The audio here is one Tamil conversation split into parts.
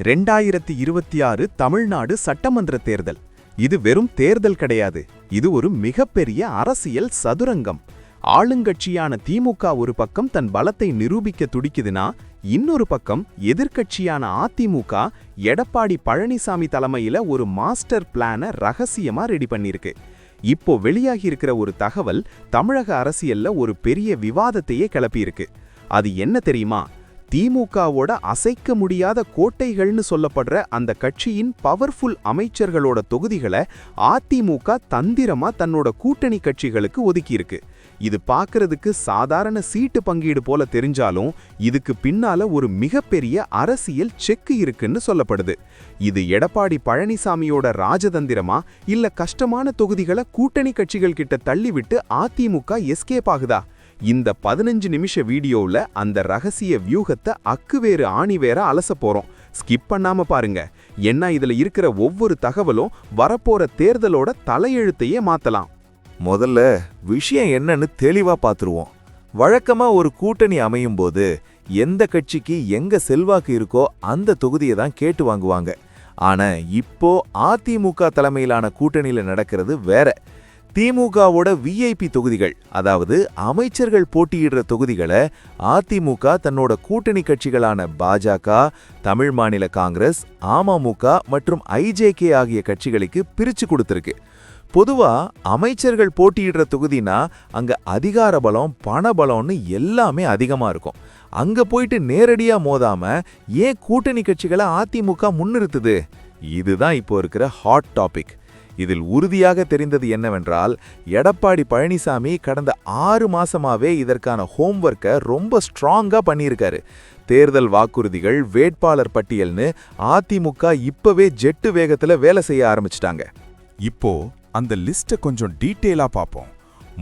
2026 தமிழ்நாடு சட்டமன்ற தேர்தல். இது வெறும் தேர்தல் கிடையாது, இது ஒரு மிகப்பெரிய அரசியல் சதுரங்கம். ஆளுங்கட்சியான திமுக ஒரு பக்கம் தன் பலத்தை நிரூபிக்க துடிக்குதுன்னா, இன்னொரு பக்கம் எதிர்க்கட்சியான அதிமுக எடப்பாடி பழனிசாமி தலைமையில ஒரு மாஸ்டர் பிளானை ரகசியமா ரெடி பண்ணிருக்கு. இப்போ வெளியாகி இருக்கிற ஒரு தகவல் தமிழக அரசியல்ல ஒரு பெரிய விவாதத்தையே கிளப்பியிருக்கு. அது என்ன தெரியுமா? திமுகவோட அசைக்க முடியாத கோட்டைகள்னு சொல்லப்படுற அந்த கட்சியின் பவர்ஃபுல் அமைச்சர்களோட தொகுதிகளை அதிமுக தந்திரமா தன்னோட கூட்டணி கட்சிகளுக்கு ஒதுக்கியிருக்கு. இது பார்க்கறதுக்கு சாதாரண சீட்டு பங்கீடு போல தெரிஞ்சாலும் இதுக்கு பின்னால ஒரு மிகப்பெரிய அரசியல் செக்கு இருக்குன்னு சொல்லப்படுது. இது எடப்பாடி பழனிசாமியோட ராஜதந்திரமா இல்ல கஷ்டமான தொகுதிகளை கூட்டணி கட்சிகள் கிட்ட தள்ளிவிட்டு அதிமுக எஸ்கேப் ஆகுதா? இந்த 15 நிமிஷ வீடியோவில் அந்த ரகசிய வியூகத்தை அக்குவேறு ஆணிவேற அலச போறோம். ஸ்கிப் பண்ணாம பாருங்க. என்ன இதுல இருக்கிற ஒவ்வொரு தகவலும் வரப்போற தேர்தலோட தலையெழுத்தையே மாத்தலாம். முதல்ல விஷயம் என்னன்னு தெளிவா பாத்துருவோம். வழக்கமா ஒரு கூட்டணி அமையும் போது எந்த கட்சிக்கு எங்க செல்வாக்கு இருக்கோ அந்த தொகுதியை தான் கேட்டு வாங்குவாங்க. ஆனா இப்போ அதிமுக தலைமையிலான கூட்டணியில நடக்கிறது வேற. திமுகவோட விஐபி தொகுதிகள், அதாவது அமைச்சர்கள் போட்டியிடுற தொகுதிகளை அதிமுக தன்னோட கூட்டணி கட்சிகளான பாஜக, தமிழ் மாநில காங்கிரஸ், அமமுக மற்றும் ஐஜேகே ஆகிய கட்சிகளுக்கு பிரிச்சு கொடுத்திருக்கு. பொதுவா அமைச்சர்கள் போட்டியிடுற தொகுதினா அங்க அதிகார பலம், பணபலம்னு எல்லாமே அதிகமா இருக்கும். அங்க போயிட்டு நேரடியா மோதாம ஏன் கூட்டணி கட்சிகளை அதிமுக முன்னிறுத்துது? இதுதான் இப்போ இருக்கிற ஹாட் டாபிக். இதில் உறுதியாக தெரிந்தது என்னவென்றால், எடப்பாடி பழனிசாமி கடந்த 6 மாசமாவே இதற்கான ஹோம்வொர்க்கை ரொம்ப ஸ்ட்ராங்கா பண்ணியிருக்காரு. தேர்தல் வாக்குறுதிகள், வேட்பாளர் பட்டியல்னு அதிமுக இப்பவே ஜெட்டு வேகத்துல வேலை செய்ய ஆரம்பிச்சிட்டாங்க. இப்போ அந்த லிஸ்ட்டை கொஞ்சம் டீட்டெயிலா பார்ப்போம்.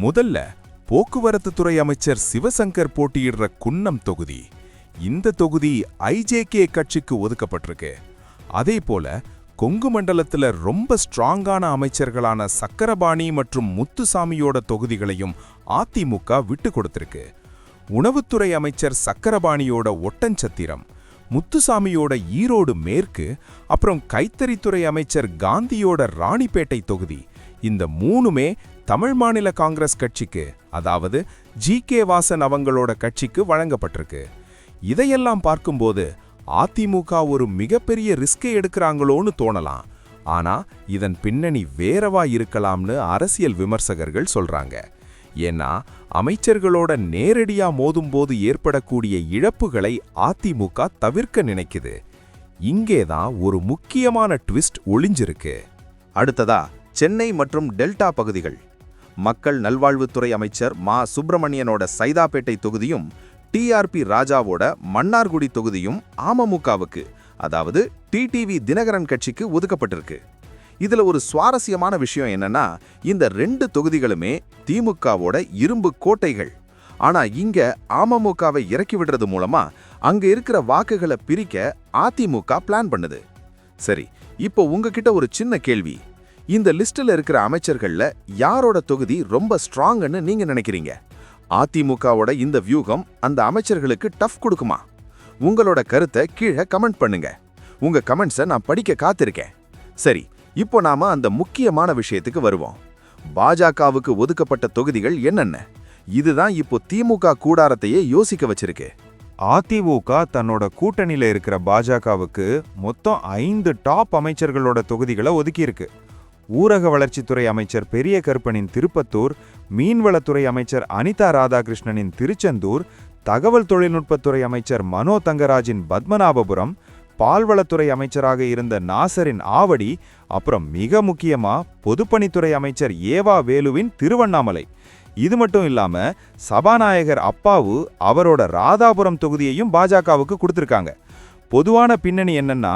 முதல்ல போக்குவரத்து துறை அமைச்சர் சிவசங்கர் போட்டியிடுற குன்னம் தொகுதி. இந்த தொகுதி ஐஜேகே கட்சிக்கு ஒதுக்கப்பட்டிருக்கு. அதே போல கொங்கு மண்டலத்துல ரொம்ப ஸ்ட்ராங்கான அமைச்சர்களான சக்கரபாணி மற்றும் முத்துசாமியோட தொகுதிகளையும் அதிமுக விட்டு கொடுத்திருக்கு. உணவுத்துறை அமைச்சர் சக்கரபாணியோட ஒட்டஞ்சத்திரம், முத்துசாமியோட ஈரோடு மேற்கு, அப்புறம் கைத்தறித்துறை அமைச்சர் காந்தியோட ராணிப்பேட்டை தொகுதி, இந்த 3மே தமிழ் மாநில காங்கிரஸ் கட்சிக்கு, அதாவது ஜி.கே. வாசன் அவங்களோட கட்சிக்கு வழங்கப்பட்டிருக்கு. இதையெல்லாம் பார்க்கும்போது அதிமுக ஒரு மிகப்பெரிய ரிஸ்கை எடுக்கிறாங்களோன்னு தோணலாம். ஆனா இதன் பின்னணி வேறவா இருக்கலாம்னு அரசியல் விமர்சகர்கள் சொல்றாங்க. ஏன்னா அமைச்சர்களோட நேரடியா மோதும்போது ஏற்படக்கூடிய இழப்புகளை அதிமுக தவிர்க்க நினைக்குது. இங்கேதான் ஒரு முக்கியமான ட்விஸ்ட் ஒளிஞ்சிருக்கு. அடுத்ததா சென்னை மற்றும் டெல்டா பகுதிகள். மக்கள் நல்வாழ்வுத்துறை அமைச்சர் மா. சுப்பிரமணியனோட சைதாப்பேட்டை தொகுதியும் டிஆர்பி ராஜாவோட மன்னார்குடி தொகுதியும் அமமுகவுக்கு, அதாவது டிடிவி தினகரன் கட்சிக்கு ஒதுக்கப்பட்டிருக்கு. இதுல ஒரு சுவாரஸ்யமான விஷயம் என்னன்னா, இந்த 2 தொகுதிகளுமே திமுகவோட இரும்பு கோட்டைகள். ஆனா இங்க அமமுகவை இறக்கி விடுறது மூலமா அங்க இருக்கிற வாக்குகளை பிரிக்க அதிமுக பிளான் பண்ணுது. சரி, இப்போ உங்ககிட்ட ஒரு சின்ன கேள்வி. இந்த லிஸ்ட்ல இருக்கிற அமைச்சர்கள்ல யாரோட தொகுதி ரொம்ப ஸ்ட்ராங்னு நீங்க நினைக்கிறீங்க? அதிமுகவோட இந்த வியூகம் அந்த அமைச்சர்களுக்கு டஃப் கொடுக்குமா? உங்களோட கருத்தை கீழே கமெண்ட் பண்ணுங்க. உங்க கமெண்ட்ஸை நான் படிக்க காத்திருக்கேன். சரி, இப்போ நாம அந்த முக்கியமான விஷயத்துக்கு வருவோம். பாஜகவுக்கு ஒதுக்கப்பட்ட தொகுதிகள் என்னென்ன? இதுதான் இப்போ திமுக கூடாரத்தையே யோசிக்க வச்சிருக்கு. அதிமுக தன்னோட கூட்டணியில இருக்கிற பாஜகவுக்கு மொத்தம் 5 டாப் அமைச்சர்களோட தொகுதிகளை ஒதுக்கியிருக்கு. ஊரக வளர்ச்சித்துறை அமைச்சர் பெரிய கருப்பனின் திருப்பத்தூர், மீன்வளத்துறை அமைச்சர் அனிதா ராதாகிருஷ்ணனின் திருச்செந்தூர், தகவல் தொழில்நுட்பத்துறை அமைச்சர் மனோ தங்கராஜின் பத்மநாபபுரம், பால்வளத்துறை அமைச்சராக இருந்த நாசரின் ஆவடி, அப்புறம் மிக முக்கியமா பொதுப்பணித்துறை அமைச்சர் ஏவா வேலுவின் திருவண்ணாமலை. இது மட்டும் இல்லாம சபாநாயகர் அப்பாவு அவரோட ராதாபுரம் தொகுதியையும் பாஜகவுக்கு கொடுத்திருக்காங்க. பொதுவான பின்னணி என்னன்னா,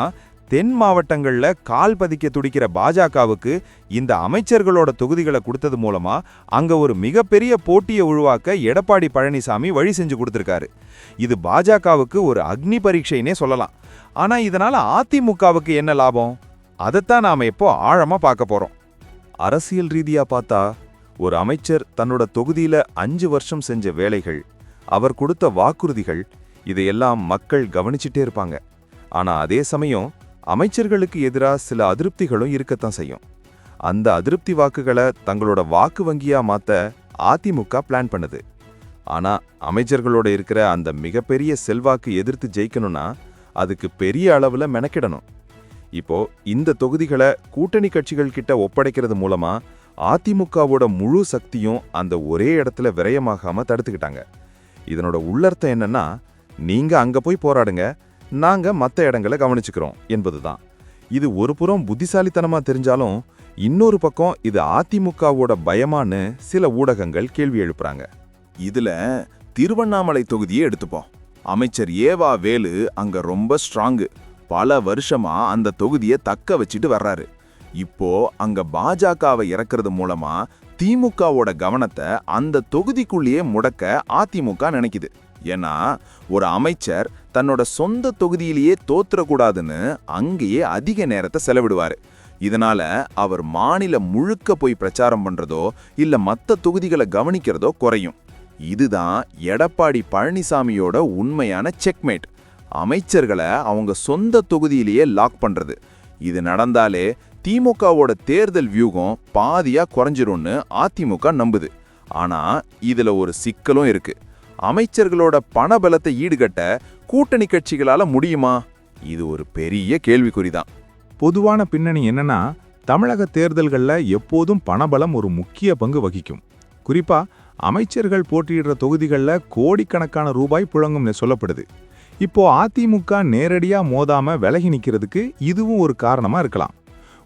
தென் மாவட்டங்கள்ல கால் பதிக்க துடிக்கிற பாஜகவுக்கு இந்த அமைச்சர்களோட தொகுதிகளை கொடுத்தது மூலமா அங்க ஒரு மிகப்பெரிய போட்டியை உருவாக்க எடப்பாடி பழனிசாமி வழி செஞ்சு கொடுத்திருக்காரு. இது பாஜகவுக்கு ஒரு அக்னி பரீட்சைனே சொல்லலாம். ஆனா இதனால அதிமுகவுக்கு என்ன லாபம்? அதைத்தான் நாம இப்போ ஆழமா பார்க்க போறோம். அரசியல் ரீதியா பார்த்தா, ஒரு அமைச்சர் தன்னோட தொகுதியில 5 வருஷம் செஞ்ச வேலைகள், அவர் கொடுத்த வாக்குறுதிகள், இதையெல்லாம் மக்கள் கவனிச்சுட்டே இருப்பாங்க. ஆனா அதே சமயம் அமைச்சர்களுக்கு எதிரா சில அதிருப்திகளும் இருக்கத்தான் செய்யும். அந்த அதிருப்தி வாக்குகளை தங்களோட வாக்கு வங்கியா மாத்த அதிமுக பிளான் பண்ணுது. ஆனா அமைச்சர்களோட இருக்கிற அந்த மிகப்பெரிய செல்வாக்கு எதிர்த்து ஜெயிக்கணும்னா அதுக்கு பெரிய அளவுல மெனக்கிடணும். இப்போ இந்த தொகுதிகளை கூட்டணி கட்சிகள் கிட்ட ஒப்படைக்கிறது மூலமா அதிமுகவோட முழு சக்தியும் அந்த ஒரே இடத்துல விரயமாகாம தடுத்துக்கிட்டாங்க. இதனோட உள்ளர்த்தம் என்னன்னா, நீங்க அங்க போய் போராடுங்க, நாங்க மத்த இடங்களை கவனிச்சுக்கிறோம் என்பதுதான். இது ஒரு புறம் புத்திசாலித்தனமா தெரிஞ்சாலும் இன்னொரு பக்கம் இது அதிமுகவோட பயமான்னு சில ஊடகங்கள் கேள்வி எழுப்புறாங்க. இதுல திருவண்ணாமலை தொகுதியை எடுத்துப்போம். அமைச்சர் ஏவா வேலு அங்க ரொம்ப ஸ்ட்ராங்கு. பல வருஷமா அந்த தொகுதியை தக்க வச்சிட்டு வர்றாரு. இப்போ அங்க பாஜகவை இறக்குறது மூலமா திமுகவோட கவனத்தை அந்த தொகுதிக்குள்ளேயே முடக்க அதிமுக நினைக்குது. ஏன்னா ஒரு அமைச்சர் தன்னோட சொந்த தொகுதியிலேயே தோத்துறக்கூடாதுன்னு அங்கேயே அதிக நேரத்தை செலவிடுவாரு. இதனால அவர் மாநிலம் முழுக்க போய் பிரச்சாரம் பண்றதோ இல்ல மத்த தொகுதிகளை கவனிக்கிறதோ குறையும். இதுதான் எடப்பாடி பழனிசாமியோட உண்மையான செக்மேட். அமைச்சர்களை அவங்க சொந்த தொகுதியிலேயே லாக் பண்றது. இது நடந்தாலே திமுகவோட தேர்தல் வியூகம் பாதியா குறைஞ்சிரும்னு அதிமுக நம்புது. ஆனா இதுல ஒரு சிக்கலும் இருக்கு. அமைச்சர்களோட பணபலத்தை ஈடுகட்ட கூட்டணி கட்சிகளால முடியுமா? இது ஒரு பெரிய கேள்விக்குறிதான். பொதுவான பின்னணி என்னன்னா, தமிழக தேர்தல்கள்ல எப்போதும் பணபலம் ஒரு முக்கிய பங்கு வகிக்கும். குறிப்பா அமைச்சர்கள் போட்டியிடுற தொகுதிகளில் கோடிக்கணக்கான ரூபாய் புழங்கும்னு சொல்லப்படுது. இப்போ அதிமுக நேரடியா மோதாம விலகி நிக்கிறதுக்கு இதுவும் ஒரு காரணமா இருக்கலாம்.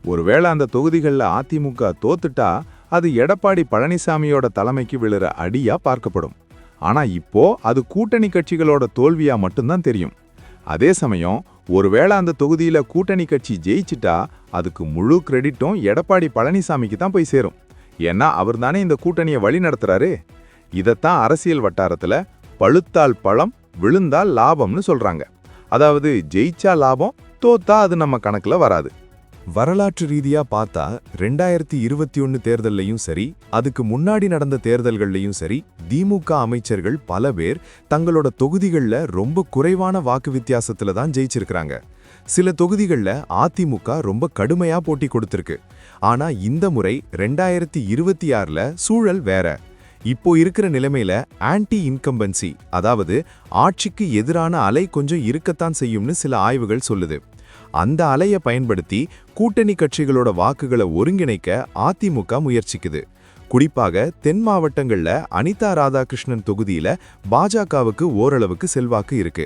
ஒருவேளை அந்த தொகுதிகளில் அதிமுக தோத்துட்டா அது எடப்பாடி பழனிசாமியோட தலைமைக்கு விழுற அடியா பார்க்கப்படும். ஆனா இப்போ அது கூட்டணி கட்சிகளோட தோல்வியா மட்டும்தான் தெரியும். அதே சமயம் ஒருவேளை அந்த தொகுதியில கூட்டணி கட்சி ஜெயிச்சிட்டா அதுக்கு முழு கிரெடிட்டும் எடப்பாடி பழனிசாமிக்கு தான் போய் சேரும். ஏன்னா அவர் தானே இந்த கூட்டணியை வழி நடத்துறாரு. இதத்தான் அரசியல் வட்டாரத்துல பழுத்தால் பழம் விழுந்தால் லாபம்னு சொல்றாங்க. அதாவது ஜெயிச்சா லாபம், தோத்தா அது நம்ம கணக்குல வராது. வரலாற்று ரீதியா பார்த்தா 2021 தேர்தல்லையும் சரி, அதுக்கு முன்னாடி நடந்த தேர்தல்கள்லையும் சரி, திமுக அமைச்சர்கள் பல பேர் தங்களோட தொகுதிகள்ல ரொம்ப குறைவான வாக்கு வித்தியாசத்துல தான் ஜெயிச்சிருக்கிறாங்க. சில தொகுதிகள்ல அதிமுக ரொம்ப கடுமையா போட்டி கொடுத்திருக்கு. ஆனா இந்த முறை 2026ல சூழல் வேற. இப்போ இருக்கிற நிலைமையில ஆன்டி இன்கம்பன்சி, அதாவது ஆட்சிக்கு எதிரான அலை கொஞ்சம் இருக்கத்தான் செய்யும்னு சில ஆய்வுகள் சொல்லுது. அந்த அலையை பயன்படுத்தி கூட்டணி கட்சிகளோட வாக்குகளை ஒருங்கிணைக்க அதிமுக முயற்சிக்குது. குறிப்பாக தென் மாவட்டங்கள்ல அனிதா ராதாகிருஷ்ணன் தொகுதியில பாஜகவுக்கு ஓரளவுக்கு செல்வாக்கு இருக்கு.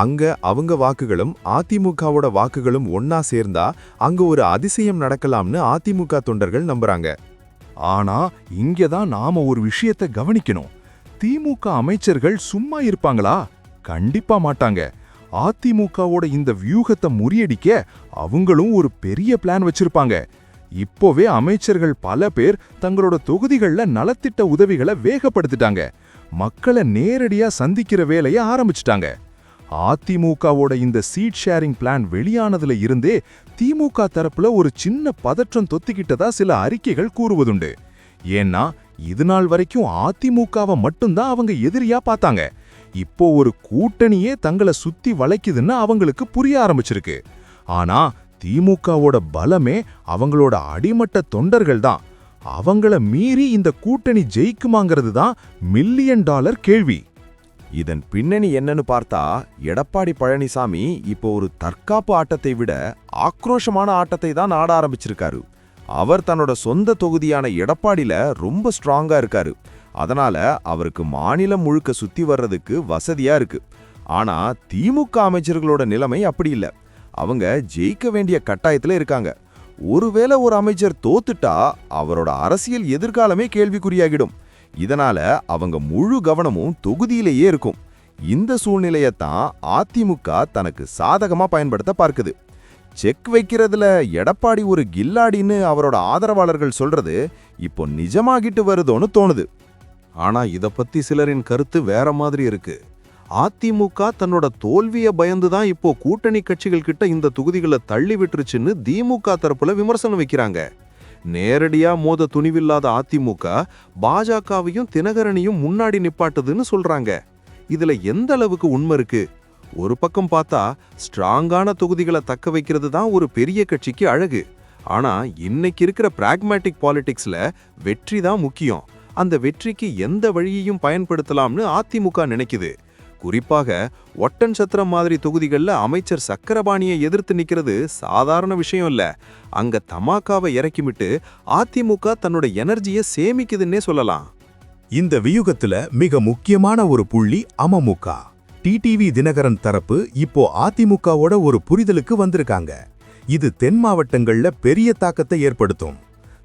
அங்க அவங்க வாக்குகளும் அதிமுகவோட வாக்குகளும் ஒன்னா சேர்ந்தா அங்க ஒரு அதிசயம் நடக்கலாம்னு அதிமுக தொண்டர்கள் நம்புறாங்க. ஆனா இங்கதான் நாம ஒரு விஷயத்தை கவனிக்கணும். திமுக அமைச்சர்கள் சும்மா இருப்பாங்களா? கண்டிப்பா மாட்டாங்க. அதிமுகவோட இந்த வியூகத்தை முறியடிக்க அவங்களும் ஒரு பெரிய பிளான் வச்சிருப்பாங்க. இப்போவே அமைச்சர்கள் பல பேர் தங்களோட தொகுதிகள்ல நலத்திட்ட உதவிகளை வேகப்படுத்திட்டாங்க. மக்களை நேரடியா சந்திக்கிற வேலையை ஆரம்பிச்சிட்டாங்க. அதிமுகவோட இந்த சீட் ஷேரிங் பிளான் வெளியானதுல இருந்தே திமுக தரப்புல ஒரு சின்ன பதற்றம் தொத்திக்கிட்டதா சில அறிக்கைகள் கூறுவதுண்டு. ஏன்னா இது நாள் வரைக்கும் அதிமுகவை மட்டும்தான் அவங்க எதிரியா பார்த்தாங்க. இப்போ ஒரு கூட்டணியே தங்களை சுத்தி வளைக்குதுன்னு அவங்களுக்கு புரிய ஆரம்பிச்சிருக்கு. ஆனா திமுகவோட பலமே அவங்களோட அடிமட்ட தொண்டர்கள் தான். அவங்கள மீறி இந்த கூட்டணி ஜெயிக்குமாங்கிறது தான் $1 மில்லியன் கேள்வி. இதன் பின்னணி என்னன்னு பார்த்தா, எடப்பாடி பழனிசாமி இப்போ ஒரு தற்காப்பு ஆட்டத்தை விட ஆக்ரோஷமான ஆட்டத்தை தான் ஆட ஆரம்பிச்சிருக்காரு. அவர் தன்னோட சொந்த தொகுதியான எடப்பாடியில ரொம்ப ஸ்ட்ராங்கா இருக்காரு. அதனால அவருக்கு மாநிலம் முழுக்க சுத்தி வர்றதுக்கு வசதியா இருக்கு. ஆனா திமுக அமைச்சர்களோட நிலைமை அப்படி இல்ல. அவங்க ஜெயிக்க வேண்டிய கட்டாயத்துல இருக்காங்க. ஒருவேளை ஒரு அமைச்சர் தோத்துட்டா அவரோட அரசியல் எதிர்காலமே கேள்விக்குறியாகிடும். இதனால அவங்க முழு கவனமும் தொகுதியிலேயே இருக்கும். இந்த சூழ்நிலையத்தான் அதிமுக தனக்கு சாதகமா பயன்படுத்த பார்க்குது. செக் வைக்கிறதுல எடப்பாடி ஒரு கில்லாடின்னு அவரோட ஆதரவாளர்கள் சொல்றது இப்போ நிஜமாகிட்டு வருதோன்னு தோணுது. ஆனா இத பத்தி சிலரின் கருத்து வேற மாதிரி இருக்கு. அதிமுக தன்னோட தோல்வியை பயந்துதான் இப்போ கூட்டணி கட்சிகள் கிட்ட இந்த தொகுதிகளை தள்ளி விட்டுருச்சுன்னு திமுக தரப்புல விமர்சனம் வைக்கிறாங்க. நேரடியா மோத துணிவில்லாத அதிமுக பாஜகவையும் தினகரனையும் முன்னாடி நிப்பாட்டுதுன்னு சொல்றாங்க. இதுல எந்த அளவுக்கு உண்மை இருக்கு? ஒரு பக்கம் பார்த்தா ஸ்ட்ராங்கான தொகுதிகளை தக்க வைக்கிறது தான் ஒரு பெரிய கட்சிக்கு அழகு. ஆனா இன்னைக்கு இருக்கிற பிராக்மேட்டிக் பாலிடிக்ஸ்ல வெற்றி தான் முக்கியம். அந்த வெற்றிக்கு எந்த வழியையும் பயன்படுத்தலாம்னு அதிமுக நினைக்குது. குறிப்பாக ஒட்டன் சத்திரம் மாதிரி தொகுதிகளில் அமைச்சர் சக்கரபாணியை எதிர்த்து நிக்கிறது சாதாரண விஷயம் இல்ல. அங்க தமாகாவை இறக்கிவிட்டு அதிமுக தன்னோட எனர்ஜியை சேமிக்குதுன்னே சொல்லலாம். இந்த வியூகத்துல மிக முக்கியமான ஒரு புள்ளி அமமுக. டிடிவி தினகரன் தரப்பு இப்போ அதிமுகவோட ஒரு புரிதலுக்கு வந்திருக்காங்க. இது தென் மாவட்டங்கள்ல பெரிய தாக்கத்தை ஏற்படுத்தும்.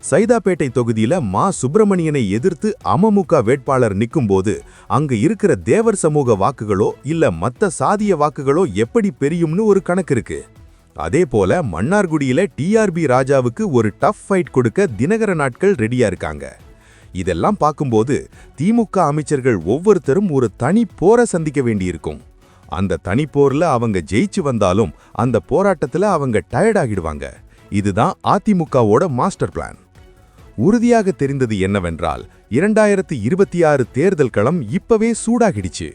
சைதாப்பேட்டை தொகுதியில மா சுப்பிரமணியனை எதிர்த்து அமமுக வேட்பாளர் நிக்கும்போது அங்க இருக்கிற தேவர் சமூக வாக்குகளோ இல்ல மத்த சாதிய வாக்குகளோ எப்படி பெரியும்னு ஒரு கணக்கு இருக்கு. அதே போல மன்னார்குடியில டிஆர்பி ராஜாவுக்கு ஒரு டஃப் ஃபைட் கொடுக்க தினகர நாட்கள் ரெடியா இருக்காங்க. இதெல்லாம் பார்க்கும்போது திமுக அமைச்சர்கள் ஒவ்வொருத்தரும் ஒரு தனி போரை சந்திக்க வேண்டியிருக்கும். அந்த தனிப்போர்ல அவங்க ஜெயிச்சு வந்தாலும் அந்த போராட்டத்துல அவங்க டயர்ட் ஆகிடுவாங்க. இதுதான் அதிமுகவோட மாஸ்டர் பிளான். உறுதியாக தெரிந்தது என்னவென்றால் 2026 தேர்தல் களம் இப்பவே சூடாகிடுச்சு.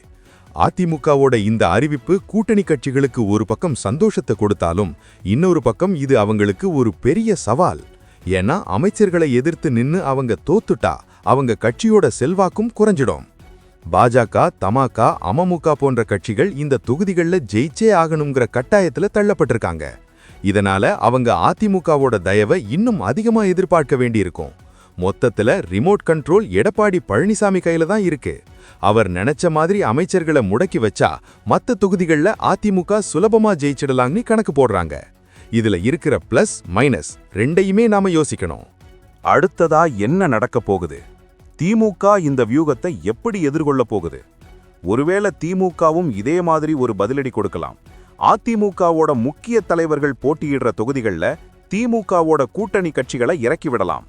அதிமுகவோட இந்த அறிவிப்பு கூட்டணி கட்சிகளுக்கு ஒரு பக்கம் சந்தோஷத்தை கொடுத்தாலும் இன்னொரு பக்கம் இது அவங்களுக்கு ஒரு பெரிய சவால். ஏன்னா அமைச்சர்களை எதிர்த்து நின்னு அவங்க தோத்துட்டா அவங்க கட்சியோட செல்வாக்கும் குறைஞ்சிடும். பாஜக, தமாக, அமமுக போன்ற கட்சிகள் இந்த தொகுதிகள்ல ஜெயிச்சே ஆகணுங்கிற கட்டாயத்துல தள்ளப்பட்டிருக்காங்க. இதனால அவங்க அதிமுகவோட தயவை இன்னும் அதிகமா எதிர்பார்க்க வேண்டியிருக்கும். மொத்தத்துல ரிமோட் கண்ட்ரோல் எடப்பாடி பழனிசாமி கையில தான் இருக்கு. அவர் நினைச்ச மாதிரி அமைச்சர்களை முடக்கி வச்சா மத்த தொகுதிகள்ல அதிமுக சுலபமா ஜெயிச்சிடலாம்னு கணக்கு போடுறாங்க. இதுல இருக்கிற பிளஸ் மைனஸ் ரெண்டையுமே நாம யோசிக்கணும். அடுத்ததா என்ன நடக்க போகுது? திமுக இந்த வியூகத்தை எப்படி எதிர்கொள்ள போகுது? ஒருவேளை திமுகவும் இதே மாதிரி ஒரு பதிலடி கொடுக்கலாம். அதிமுகவோட முக்கிய தலைவர்கள் போட்டியிடுற தொகுதிகள்ல திமுகவோட கூட்டணி கட்சிகளை இறக்கிவிடலாம்.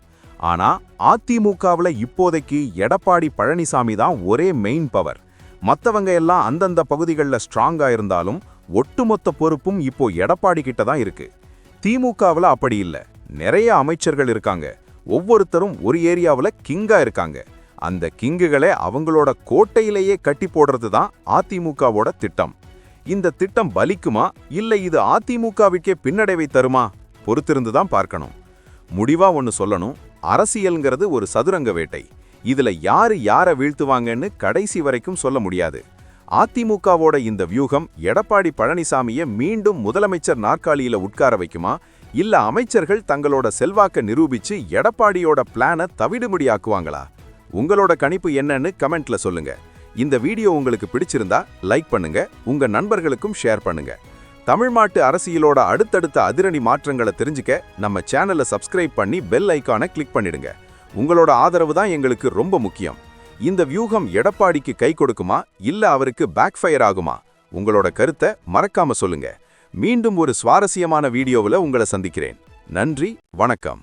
ஆனா அதிமுகவுல இப்போதைக்கு எடப்பாடி பழனிசாமி தான் ஒரே மெயின் பவர். மத்தவங்க எல்லாம் அந்தந்த பகுதிகளில் ஸ்ட்ராங்கா இருந்தாலும் ஒட்டுமொத்த பொறுப்பும் இப்போ எடப்பாடி கிட்ட தான் இருக்கு. திமுகவுல அப்படி இல்ல. நிறைய அமைச்சர்கள் இருக்காங்க. ஒவ்வொருத்தரும் ஒரு ஏரியாவுல கிங்கா இருக்காங்க. அந்த கிங்குகளை அவங்களோட கோட்டையிலேயே கட்டி போடுறது தான் அதிமுகவோட திட்டம். இந்த திட்டம் பலிக்குமா இல்ல இது அதிமுகவிற்கே பின்னடைவை தருமா? பொறுத்திருந்து தான் பார்க்கணும். முடிவா ஒன்னு சொல்லணும், அரசியல்ங்கிறது ஒரு சதுரங்க வேட்டை. இதுல யாரை வீழ்த்துவாங்கன்னு கடைசி வரைக்கும் சொல்ல முடியாது. அதிமுகவோட இந்த வியூகம் எடப்பாடி பழனிசாமியை மீண்டும் முதலமைச்சர் நாற்காலியில உட்கார வைக்குமா இல்ல அமைச்சர்கள் தங்களோட செல்வாக்க நிரூபிச்சு எடப்பாடியோட பிளானை தவிடுமுடியாக்குவாங்களா? உங்களோட கணிப்பு என்னன்னு கமெண்ட்ல சொல்லுங்க. இந்த வீடியோ உங்களுக்கு பிடிச்சிருந்தா லைக் பண்ணுங்க, உங்க நண்பர்களுக்கும் ஷேர் பண்ணுங்க. தமிழ்நாட்டு அரசியலோட அடுத்தடுத்த அதிரடி மாற்றங்களை தெரிஞ்சுக்க நம்ம சேனலை சப்ஸ்கிரைப் பண்ணி பெல் ஐகானை கிளிக் பண்ணிடுங்க. உங்களோட ஆதரவு தான் எங்களுக்கு ரொம்ப முக்கியம். இந்த வியூகம் எடப்பாடிக்கு கை கொடுக்குமா இல்ல அவருக்கு பேக்ஃபயர் ஆகுமா? உங்களோட கருத்தை மறக்காம சொல்லுங்க. மீண்டும் ஒரு சுவாரஸ்யமான வீடியோவில் உங்களை சந்திக்கிறேன். நன்றி, வணக்கம்.